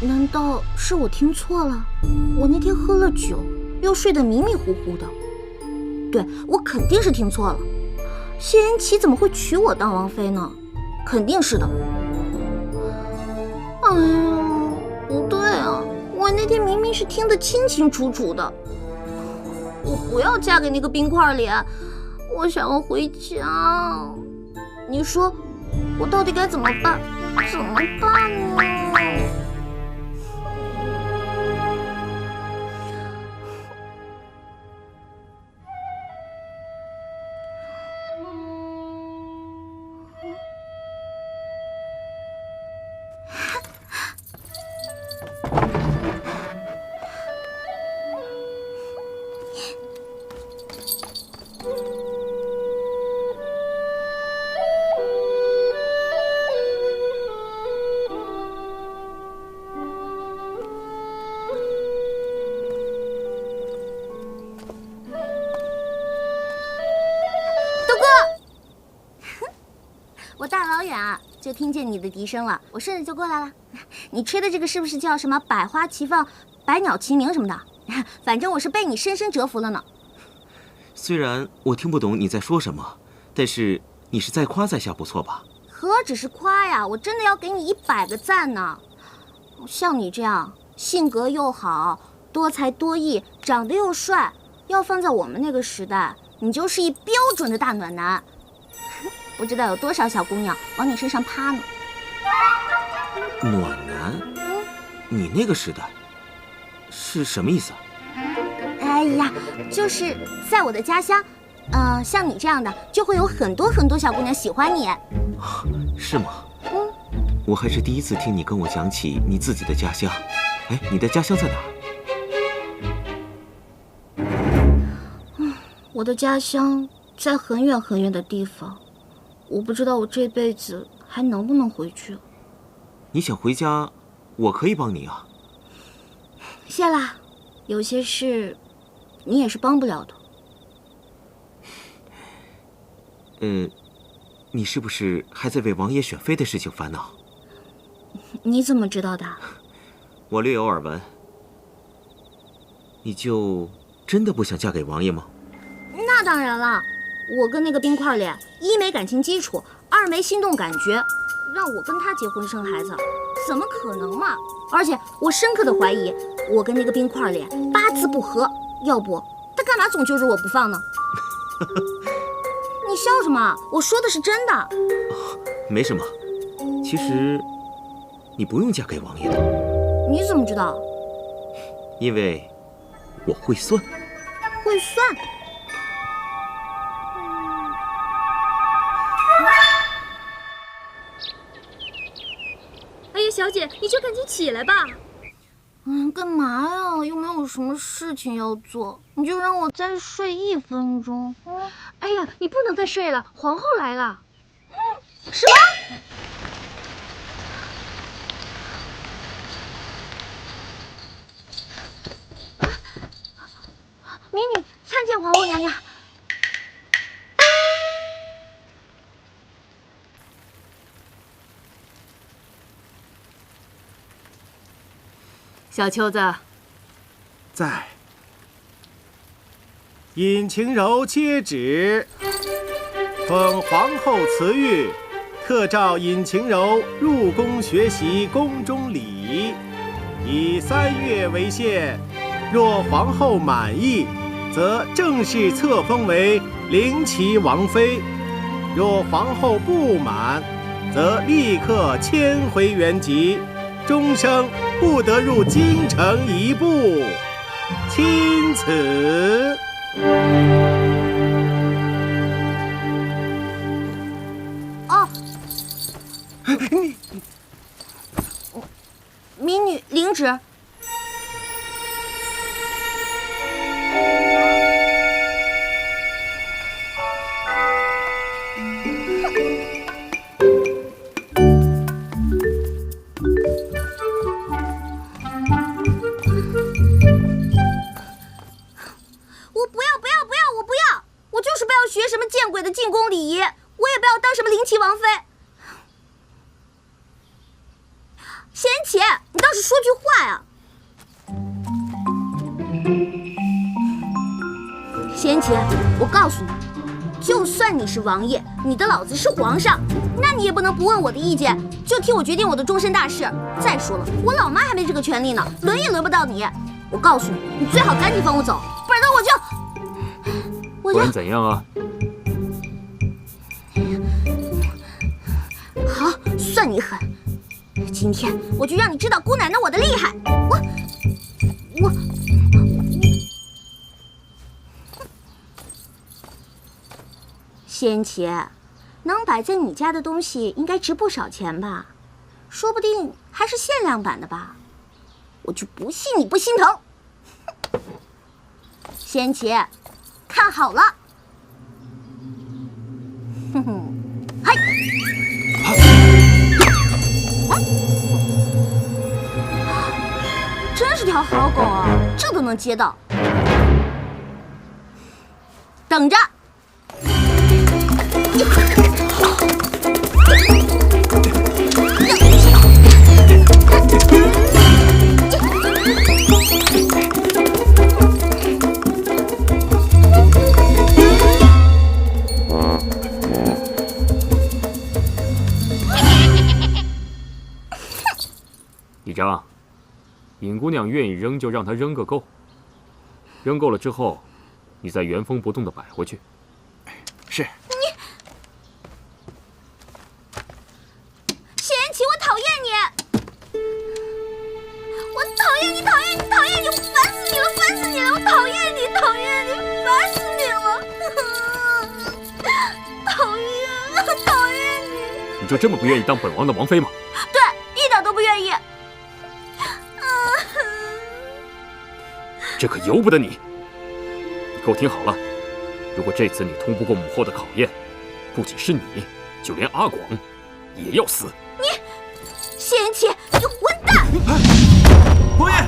難道是我聽錯了？我那天喝了酒，又睡得迷迷糊糊的。对，我肯定是听錯了。谢云奇怎麼會娶我當王妃呢？肯定是的。哎呀，不對啊，我那天明明是聽得清清楚楚的。我不要嫁給那個冰塊臉，我想要回家。你說我到底該怎麼辦？怎麼辦呢？我大老遠啊就聽見你的笛聲了，我順着就過來了。你吹的這個是不是叫什麼百花齊放、百鳥齊鳴什麼的？反正我是被你深深折服了呢。雖然我聽不懂你在說什麼，但是你是在誇在下，不錯吧？何止是誇呀，我真的要給你100個讚呢。像你這樣性格又好、多才多藝、長得又帥，要放在我們那個時代，你就是一標準的大暖男。不知道有多少小姑娘往你身上趴呢。暖男？你那個時代是什麼意思啊？哎呀，就是在我的家鄉，像你這樣的就會有很多很多小姑娘喜歡你。是嗎？我還是第一次聽你跟我講起你自己的家鄉。哎，你的家鄉在哪兒？我的家鄉在很遠很遠的地方。我不知道我這輩子還能不能回去。你想回家，我可以幫你啊。謝啦，有些事你也是幫不了的。你是不是還在為王爺選妃的事情煩惱？你怎麼知道的？我略有耳聞。你就真的不想嫁給王爺嗎？那當然了。我跟那個冰塊臉，一沒感情基礎，二沒心動感覺，讓我跟他結婚生孩子，怎麼可能嘛？而且我深刻的懷疑，我跟那個冰塊臉八字不合，要不他幹嘛總揪着我不放呢？你笑什麼？我說的是真的。沒什麼，其實你不用嫁給王爺的。你怎麼知道？因為我會算。會算？小姐，你就赶緊起來吧。幹嘛呀？又没有什麼事情要做，你就讓我再睡1分鐘。哎呀，你不能再睡了，皇後來了。什麼？民女参見皇后娘娘。小秋子，在。尹晴柔接旨，奉皇后慈谕，特召尹晴柔入宫學習宮中禮儀，以3月為限。若皇後滿意，則正式冊封為靈齊王妃；若皇後不滿，則立刻遷回原籍，終生不得入京城一步。欽此。哦，你民女领旨。学什麼見鬼的進宮禮儀，我也不要當什麼靈齊王妃。賢啟，你倒是說句話呀！贤姐，我告訴你，就算你是王爷，你的老子是皇上，那你也不能不问我的意見，就替我決定我的终身大事。再說了，我老媽還沒這個權利呢，輪也輪不到你。我告訴你，你最好趕緊放我走，不然的我就……不然怎样啊？好，算你狠！今天我就让你知道姑奶奶我的厲害！我……仙姐，能摆在你家的东西应该值不少钱吧？说不定还是限量版的吧？我就不信你不心疼！仙姐，看好了！哼哼，嗨！真是条好狗啊，这都能接到。等着。一张，尹姑娘愿意扔就让她扔个够，扔够了之后，你再原封不动地摆回去。是。贤妻，我讨厌你！我讨厌你，讨厌你，讨厌你！我烦死你了，烦死你了！我討厭你，討厭你，煩死你了！討厭，討厭你！你就這麼不願意當本王的王妃嗎？對，一點都不願意。這可由不得你！你給我聽好了，如果這次你通不過母後的考驗，不僅是你，就連阿廣也要死。你，仙妻，你混蛋！王爺。